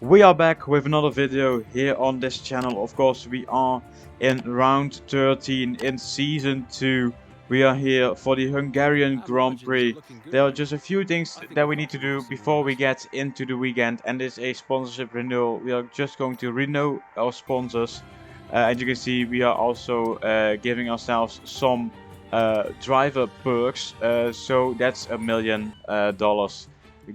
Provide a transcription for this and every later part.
We are back with another video here on this channel. Of course, we are in round 13 in season 2. We are here for the Hungarian Grand Prix. There are just a few things that we need to do before we get into the weekend, and this is a sponsorship renewal. We are just going to renew our sponsors. As you can see, we are also giving ourselves some driver perks. So that's $1 million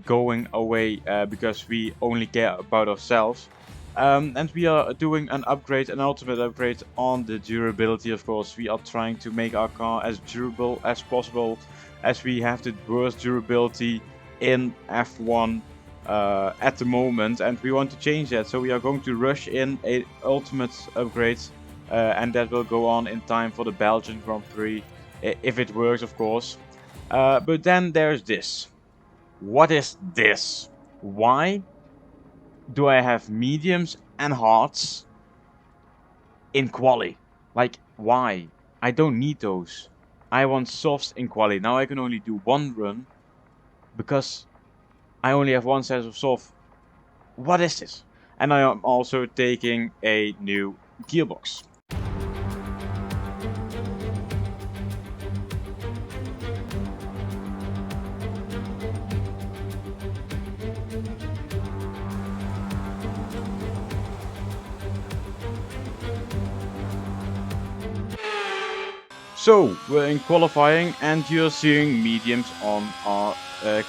going away because we only care about ourselves. And we are doing an upgrade, an ultimate upgrade on the durability. Of course, we are trying to make our car as durable as possible, as we have the worst durability in F1 at the moment, and we want to change that. So we are going to rush in a ultimate upgrade, and that will go on in time for the Belgian Grand Prix, if it works, of course. But then there's this. What is this? Why do I have mediums and hards in quali? Like, why? I don't need those. I want softs in quali. Now I can only do one run because I only have one set of soft. What is this? And I am also taking a new gearbox. So, we're in qualifying and you're seeing mediums on our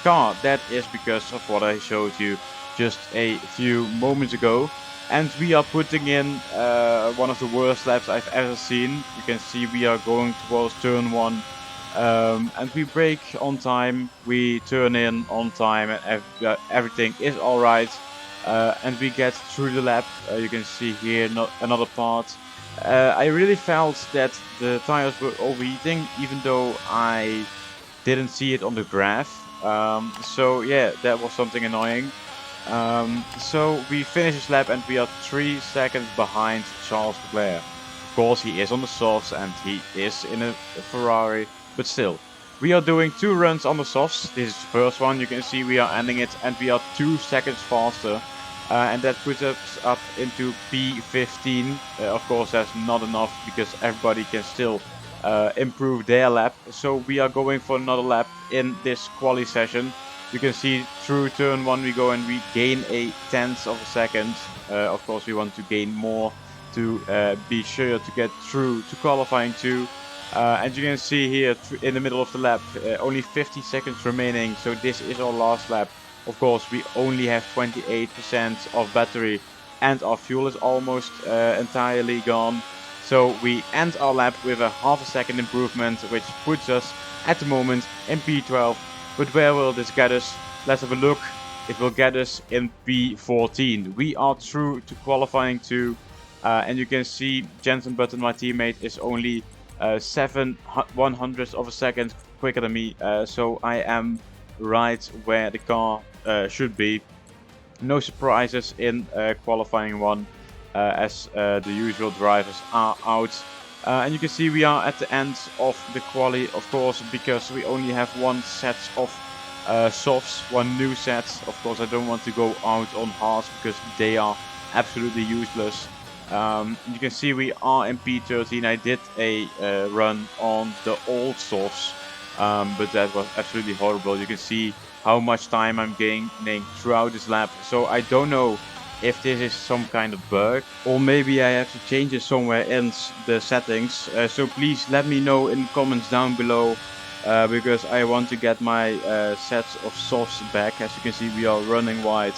car. That is because of what I showed you just a few moments ago. And we are putting in one of the worst laps I've ever seen. You can see we are going towards turn 1. And we brake on time, we turn in on time, and everything is alright. And we get through the lap. You can see here another part. I really felt that the tires were overheating, even though I didn't see it on the graph. So yeah, that was something annoying. So we finish this lap and we are 3 seconds behind Charles Leclerc. Of course, he is on the softs and he is in a Ferrari, but still. We are doing 2 runs on the softs. This is the first one. You can see we are ending it and we are 2 seconds faster. And that puts us up into P15. Of course, that's not enough because everybody can still improve their lap. So we are going for another lap in this quali session. You can see through turn 1 we go and we gain a tenth of a second. Of course, we want to gain more to be sure to get through to qualifying 2. And you can see here in the middle of the lap, only 50 seconds remaining. So this is our last lap. Of course, we only have 28% of battery and our fuel is almost entirely gone. So we end our lap with a half a second improvement, which puts us at the moment in P12. But where will this get us? Let's have a look. It will get us in P14. We are through to qualifying 2. And you can see Jensen Button, my teammate, is only 7/100th of a second quicker than me. So I am right where the car should be. No surprises in qualifying 1 as the usual drivers are out. And you can see we are at the end of the quali, of course, because we only have 1 set of softs, 1 new set. Of course, I don't want to go out on hards because they are absolutely useless. You can see we are in P13. I did a run on the old softs, but that was absolutely horrible. You can see how much time I'm gaining throughout this lap. So I don't know if this is some kind of bug, or maybe I have to change it somewhere in the settings. So please let me know in the comments down below, because I want to get my sets of softs back. As you can see, we are running wide.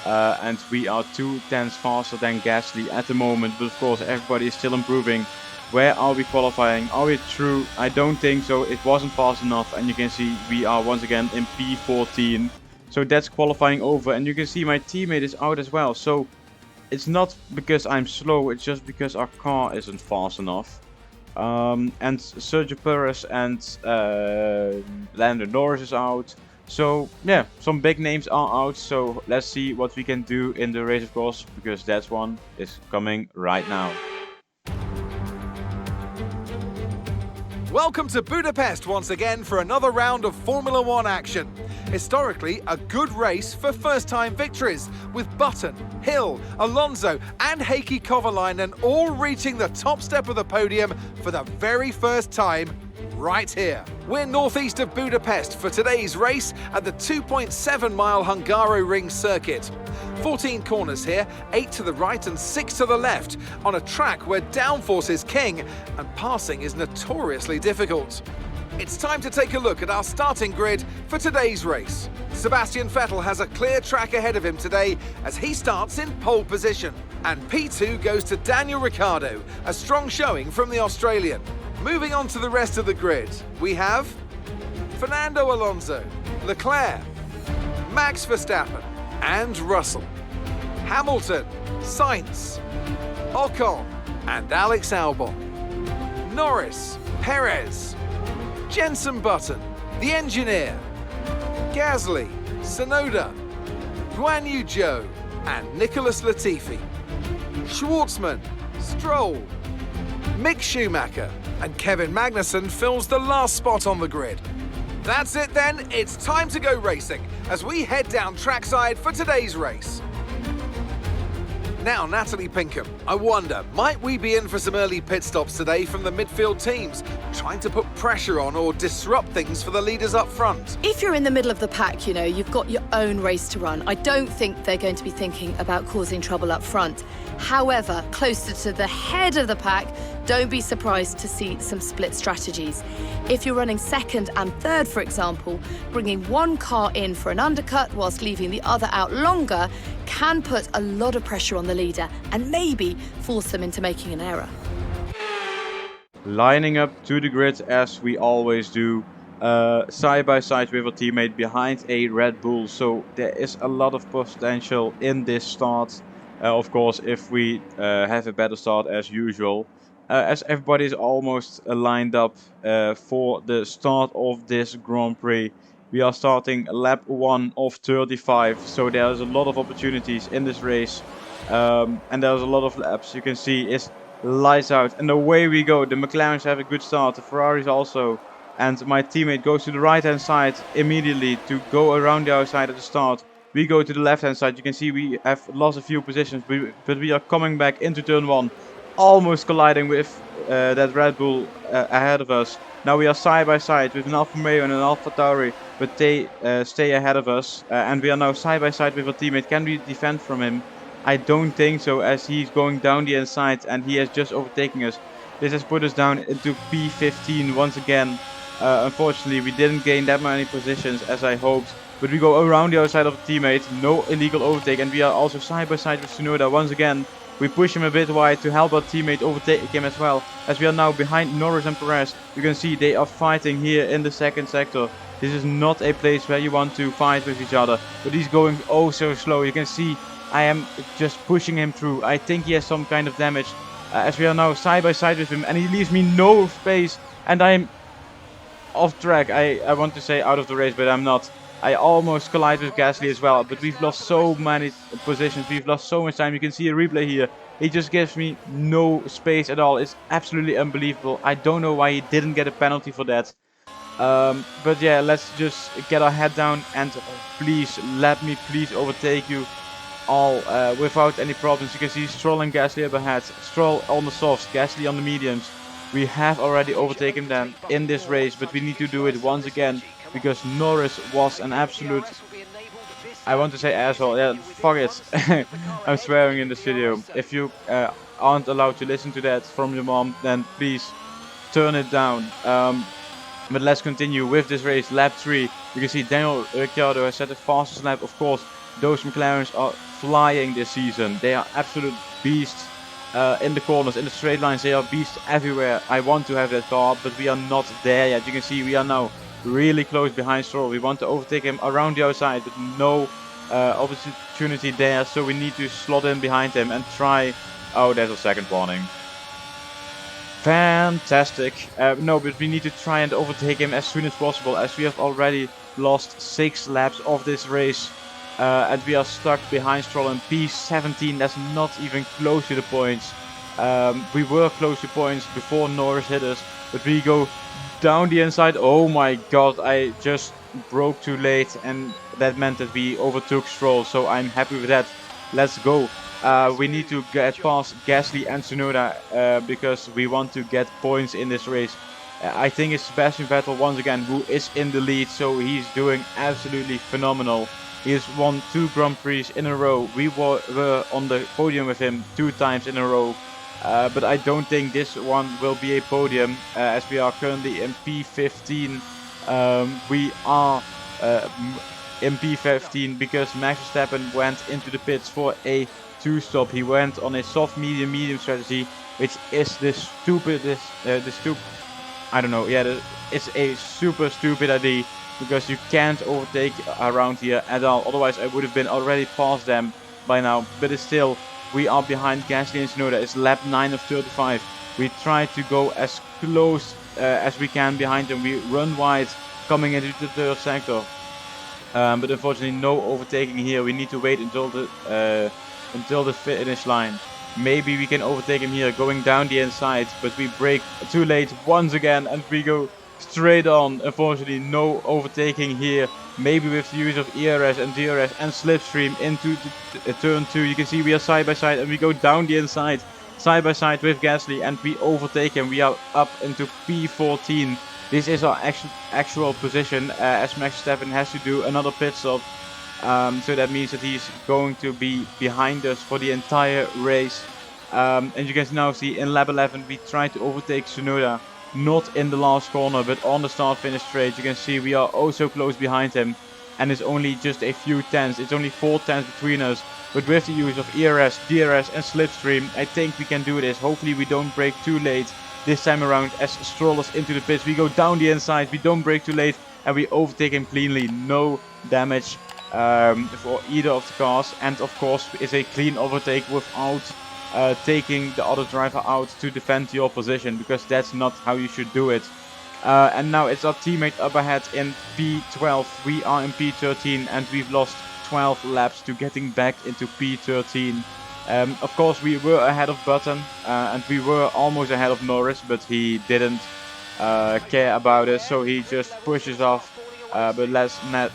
And we are 2 tenths faster than Gasly at the moment, but of course everybody is still improving. Where are we qualifying? Are we through? I don't think so. It wasn't fast enough, and you can see we are once again in P14. So that's qualifying over, and you can see my teammate is out as well. So it's not because I'm slow, it's just because our car isn't fast enough. And Sergio Perez and Norris is out. So yeah, some big names are out. So let's see what we can do in the race, of course, because that one is coming right now. Welcome to Budapest once again for another round of Formula 1 action. Historically, a good race for first-time victories, with Button, Hill, Alonso and Heikki Kovalainen all reaching the top step of the podium for the very first time right here. We're northeast of Budapest for today's race at the 2.7-mile Hungaroring circuit. 14 corners here, 8 to the right and 6 to the left, on a track where downforce is king and passing is notoriously difficult. It's time to take a look at our starting grid for today's race. Sebastian Vettel has a clear track ahead of him today as he starts in pole position. And P2 goes to Daniel Ricciardo, a strong showing from the Australian. Moving on to the rest of the grid, we have Fernando Alonso, Leclerc, Max Verstappen and Russell, Hamilton, Sainz, Ocon and Alex Albon, Norris, Perez, Jenson Button, the engineer, Gasly, Tsunoda, Guan Yu Zhou and Nicholas Latifi, Schwartzman, Stroll, Mick Schumacher and Kevin Magnussen fills the last spot on the grid. That's it then, it's time to go racing as we head down trackside for today's race. Now, Natalie Pinkham, I wonder, might we be in for some early pit stops today from the midfield teams, trying to put pressure on or disrupt things for the leaders up front? If you're in the middle of the pack, you know, you've got your own race to run. I don't think they're going to be thinking about causing trouble up front. However, closer to the head of the pack, don't be surprised to see some split strategies. If you're running second and third, for example, bringing one car in for an undercut whilst leaving the other out longer can put a lot of pressure on the leader and maybe force them into making an error. Lining up to the grid as we always do, side by side with a teammate behind a Red Bull, so there is a lot of potential in this start. Of course, if we have a better start as usual, as everybody is almost lined up for the start of this Grand Prix. We are starting lap 1 of 35, so there's a lot of opportunities in this race, and there's a lot of laps. You can see it's lights out, and away we go. The McLarens have a good start, the Ferraris also, and my teammate goes to the right hand side immediately to go around the outside at the start. We go to the left hand side. You can see we have lost a few positions, but we are coming back into turn 1, almost colliding with that Red Bull ahead of us. Now we are side by side with an Alfa Romeo and an Alfa Tauri, but they stay ahead of us, and we are now side by side with a teammate. Can we defend from him? I don't think so, as he's going down the inside and he has just overtaken us. This has put us down into P15 once again. Unfortunately, we didn't gain that many positions as I hoped, but we go around the outside of the teammate, no illegal overtake, and we are also side by side with Tsunoda once again. We push him a bit wide to help our teammate overtake him as well, as we are now behind Norris and Perez. You can see they are fighting here in the second sector. This is not a place where you want to fight with each other, but he's going oh so slow. You can see I am just pushing him through. I think he has some kind of damage, as we are now side by side with him, and he leaves me no space, and I'm off track. I want to say out of the race, but I'm not. I almost collide with Gasly as well, but we've lost so many positions, we've lost so much time. You can see a replay here. He just gives me no space at all. It's absolutely unbelievable. I don't know why he didn't get a penalty for that. But yeah, let's just get our head down and please, let me please overtake you all without any problems. You can see Stroll and Gasly up ahead. Stroll on the softs, Gasly on the mediums. We have already overtaken them in this race, but we need to do it once again, because Norris was an absolute, I want to say asshole, yeah, fuck it. I'm swearing in this video. If you aren't allowed to listen to that from your mom, then please turn it down. But let's continue with this race. Lap 3, you can see Daniel Ricciardo has set the fastest lap. Of course, those McLarens are flying this season. They are absolute beasts in the corners, in the straight lines. They are beasts everywhere. I want to have that car, but we are not there yet. You can see we are now really close behind Stroll. We want to overtake him around the outside, but no opportunity there, so we need to slot in behind him and try. Oh, there's a second warning. Fantastic. No, but we need to try and overtake him as soon as possible, as we have already lost 6 laps of this race, and we are stuck behind Stroll in P17. That's not even close to the points. We were close to points before Norris hit us, but we go down the inside. Oh my god, I just broke too late, and that meant that we overtook Stroll, so I'm happy with that. Let's go. We need to get past Gasly and Tsunoda because we want to get points in this race. I think it's Sebastian Vettel once again who is in the lead, so he's doing absolutely phenomenal. He has won 2 Grand Prix in a row. We were on the podium with him 2 times in a row. But I don't think this one will be a podium as we are currently in P15. We are in P15 because Max Verstappen went into the pits for a 2-stop. He went on a soft medium strategy, which is the stupidest, I don't know, yeah, it's a super stupid idea because you can't overtake around here at all. Otherwise, I would have been already past them by now. But it's still, we are behind Gasly and Tsunoda. It's lap 9 of 35. We try to go as close as we can behind them. We run wide coming into the 3rd sector. But unfortunately, no overtaking here. We need to wait until the finish line. Maybe we can overtake him here going down the inside, but we brake too late once again and we go straight on. Unfortunately, no overtaking here. Maybe with the use of ERS and DRS and slipstream into the turn 2. You can see we are side by side and we go down the inside side by side with Gasly and we overtake him. We are up into P14. This is our actual position as Max Verstappen has to do another pit stop. So that means that he's going to be behind us for the entire race. And you can now see in lap 11 we tried to overtake Tsunoda, not in the last corner but on the start finish straight. You can see we are oh so close behind him and it's only just a few tenths. It's only 4 tenths between us, but with the use of ERS, DRS and slipstream I think we can do this. Hopefully we don't brake too late this time around as Stroll is into the pits. We go down the inside, we don't brake too late and we overtake him cleanly. No damage for either of the cars, and of course is a clean overtake without taking the other driver out to defend your position, because that's not how you should do it. And now it's our teammate up ahead in P12. We are in P13 and we've lost 12 laps to getting back into P13. Of course we were ahead of Button and we were almost ahead of Norris, but he didn't care about it, so he just pushes off. But let's not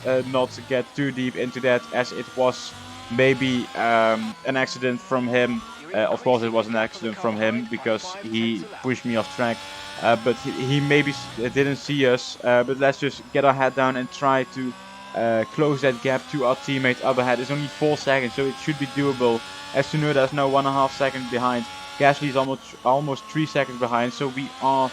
get too deep into that, as it was maybe an accident from him. Of course it was an accident from him because he pushed me off track. But he maybe didn't see us. But let's just get our head down and try to close that gap to our teammate up ahead. It's only 4 seconds, so it should be doable. As Tsunoda is now 1.5 seconds behind. Gasly is almost 3 seconds behind, so we are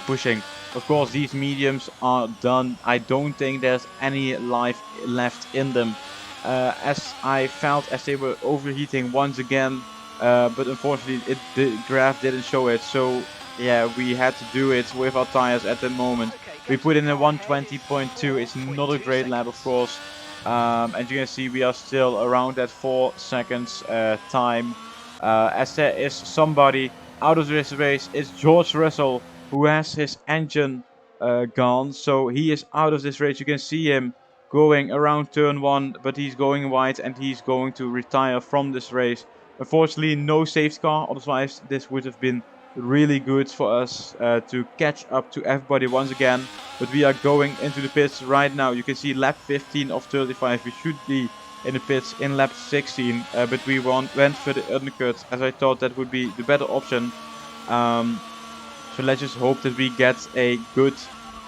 pushing. Of course, these mediums are done. I don't think there's any life left in them. As I felt as they were overheating once again, but unfortunately the graph didn't show it. So yeah, we had to do it with our tires at the moment. We put in a 120.2. It's not a great lap, of course. And you can see we are still around that 4 seconds time. As there is somebody out of this race, it's George Russell, who has his engine gone, so he is out of this race. You can see him going around turn 1, but he's going wide and he's going to retire from this race. Unfortunately, no safety car, otherwise this would have been really good for us to catch up to everybody once again. But we are going into the pits right now. You can see lap 15 of 35. We should be in the pits in lap 16, but we went for the undercut, as I thought that would be the better option. So let's just hope that we get a good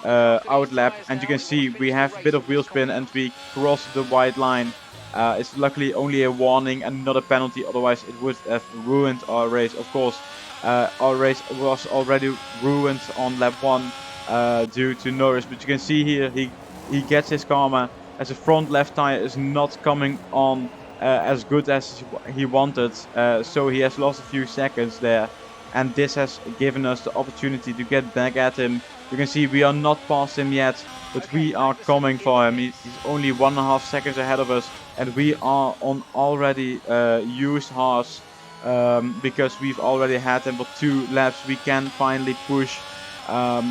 outlap. And you can see we have a bit of wheel spin and we cross the white line. It's luckily only a warning and not a penalty, otherwise it would have ruined our race. Of course, our race was already ruined on lap 1 due to Norris. But you can see here he gets his karma, as the front left tire is not coming on as good as he wanted. So he has lost a few seconds there. And this has given us the opportunity to get back at him. You can see we are not past him yet, but we are coming for him. He's only 1.5 seconds ahead of us, and we are on already used hards because we've already had him for 2 laps. We can finally push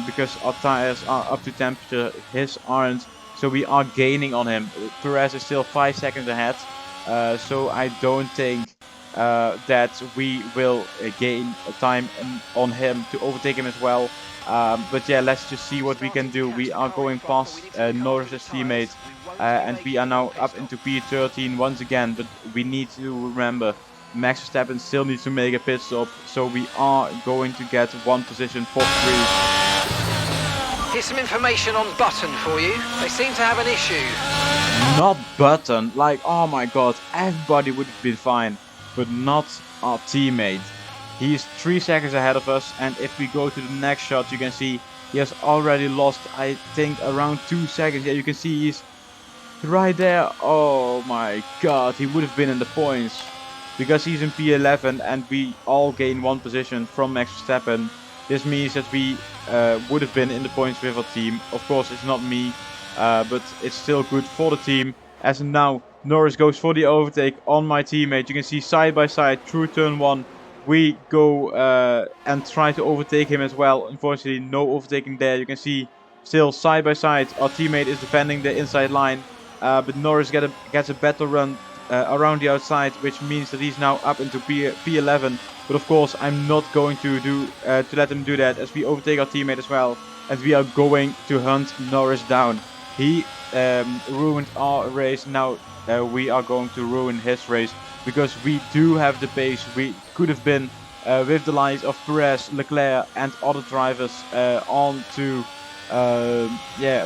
because our tires are up to temperature, his aren't. So we are gaining on him. Perez is still 5 seconds ahead, so I don't think that we will gain time on him to overtake him as well. But yeah, let's just see what we can do. We are going past Norris's teammate, and we are now up into P13 once again. But we need to remember, Max Verstappen still needs to make a pit stop, so we are going to get one position for free. Here's some information on Button for you. They seem to have an issue. Not Button, like, oh my god, everybody would have been fine, but not our teammate. He is 3 seconds ahead of us, and if we go to the next shot, you can see he has already lost, I think, around 2 seconds. Yeah, you can see he's right there. Oh my god, he would have been in the points because he's in P11 and we all gain one position from Max Verstappen. This means that we would have been in the points with our team. Of course, it's not me, but it's still good for the team. As now, Norris goes for the overtake on my teammate. You can see side by side through turn 1. We go and try to overtake him as well. Unfortunately, no overtaking there. You can see still side by side. Our teammate is defending the inside line. But Norris gets a better run around the outside, which means that he's now up into P11. But of course, I'm not going to let him do that, as we overtake our teammate as well. And we are going to hunt Norris down. He ruined our race. Now we are going to ruin his race, because we do have the pace. We could have been with the likes of Perez, Leclerc and other drivers on to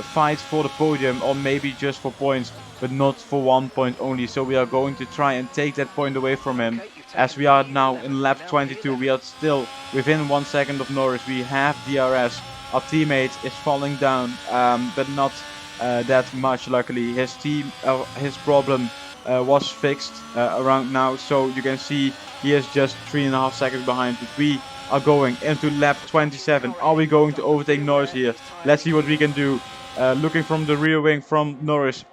fight for the podium, or maybe just for points, but not for 1 point only. So we are going to try and take that point away from him. As we are now in lap 22, we are still within 1 second of Norris. We have DRS. Our teammate is falling down, but not that much. Luckily, his problem was fixed around now, so you can see he is just 3.5 seconds behind. But we are going into lap 27. Are we going to overtake Norris here? Let's see what we can do. Looking from the rear wing from Norris,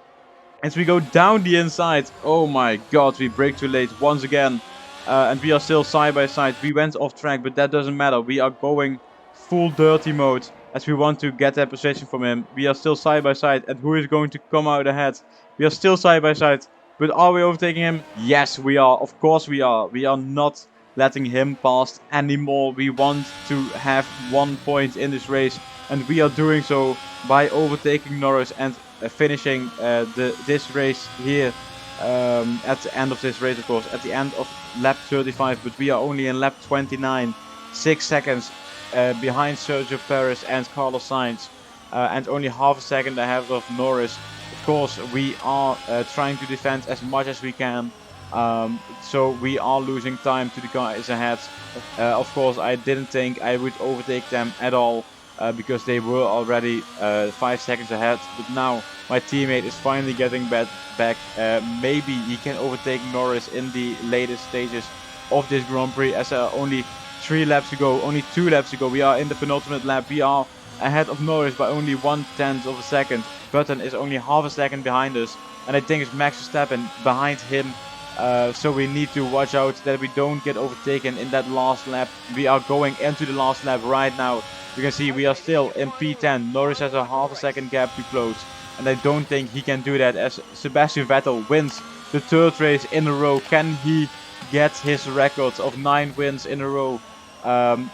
as we go down the inside. Oh my god, we brake too late once again. And we are still side by side. We went off track, but that doesn't matter. We are going full dirty mode, as we want to get that position from him. We are still side by side, and who is going to come out ahead? We are still side by side, but are we overtaking him? Yes, we are. Of course we are. We are not letting him pass anymore. We want to have 1 point in this race, and we are doing so by overtaking Norris and finishing this race here. At the end of this race, of course, at the end of lap 35, but we are only in lap 29, 6 seconds behind Sergio Perez and Carlos Sainz, and only half a second ahead of Norris. Of course, we are trying to defend as much as we can, so we are losing time to the guys ahead. Of course, I didn't think I would overtake them at all, because they were already 5 seconds ahead. But now my teammate is finally getting back. Maybe he can overtake Norris in the latest stages of this Grand Prix, as only 3 laps to go, only 2 laps to go. We are in the penultimate lap. We are ahead of Norris by only 1/10 of a second. Button is only half a second behind us, and I think it's Max Verstappen behind him. So we need to watch out that we don't get overtaken in that last lap. We are going into the last lap right now. You can see we are still in P10. Norris has a half a second gap to close, and I don't think he can do that, as Sebastian Vettel wins the 3rd race in a row. Can he get his record of 9 wins in a row?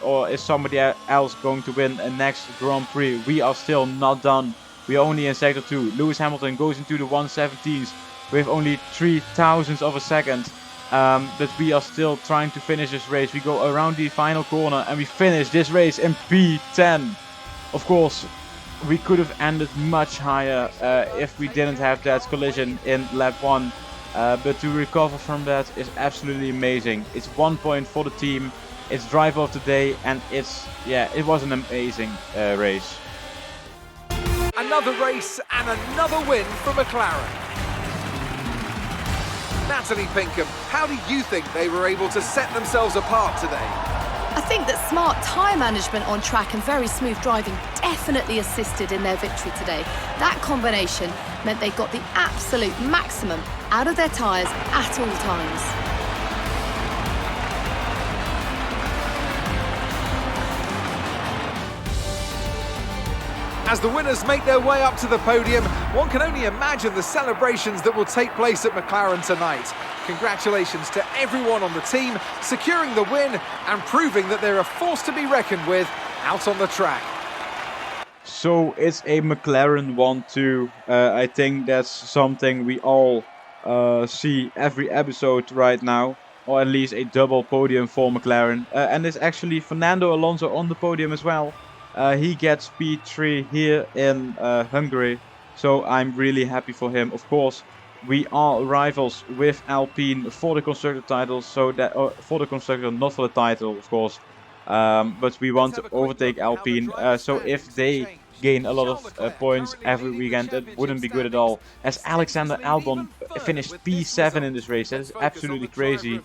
Or is somebody else going to win a next Grand Prix? We are still not done. We are only in sector 2. Lewis Hamilton goes into the 117s with only 0.003 of a second. But we are still trying to finish this race. We go around the final corner and we finish this race in P10. Of course, we could have ended much higher if we didn't have that collision in lap 1. But to recover from that is absolutely amazing. It's 1 point for the team. It's driver of the day, and it was an amazing race. Another race and another win for McLaren. Natalie Pinkham, how do you think they were able to set themselves apart today? I think that smart tyre management on track and very smooth driving definitely assisted in their victory today. That combination meant they got the absolute maximum out of their tyres at all times. As the winners make their way up to the podium, one can only imagine the celebrations that will take place at McLaren tonight. Congratulations to everyone on the team, securing the win and proving that they're a force to be reckoned with out on the track. So it's a McLaren 1-2. I think that's something we all see every episode right now, or at least a double podium for McLaren. And it's actually Fernando Alonso on the podium as well. He gets P3 here in Hungary, so I'm really happy for him. Of course, we are rivals with Alpine for the constructor title, so that for the constructor, not for the title, of course. But we want to overtake Alpine, so if they gain a lot of points every weekend, that wouldn't be good at all. As Alexander Albon finished P7 in this race, that is absolutely crazy.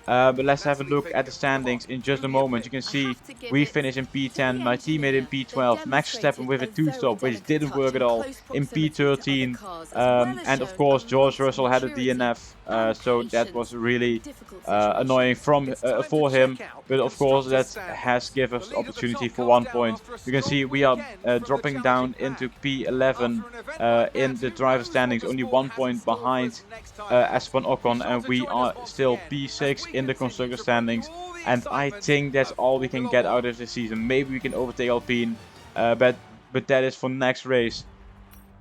But let's have a look at the standings in just a moment. You can see we finished in P10, my teammate in P12, Max Verstappen with a 2-stop, which didn't work at all, in P13. And of course George Russell had a DNF, so that was really annoying for him. But of course that has given us the opportunity for 1 point. You can see we are dropping down into P11 in the driver standings, only 1 point behind Esteban Ocon, and we are still P6 in the constructor standings. And I think that's all we can get out of this season. Maybe we can overtake Alpine, but that is for next race.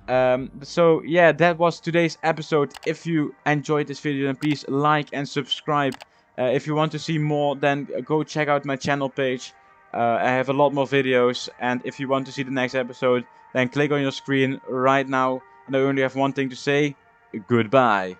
So yeah, that was today's episode. If you enjoyed this video, then please like and subscribe. If you want to see more, then go check out my channel page. I have a lot more videos, and if you want to see the next episode, then click on your screen right now. And I only have one thing to say: goodbye.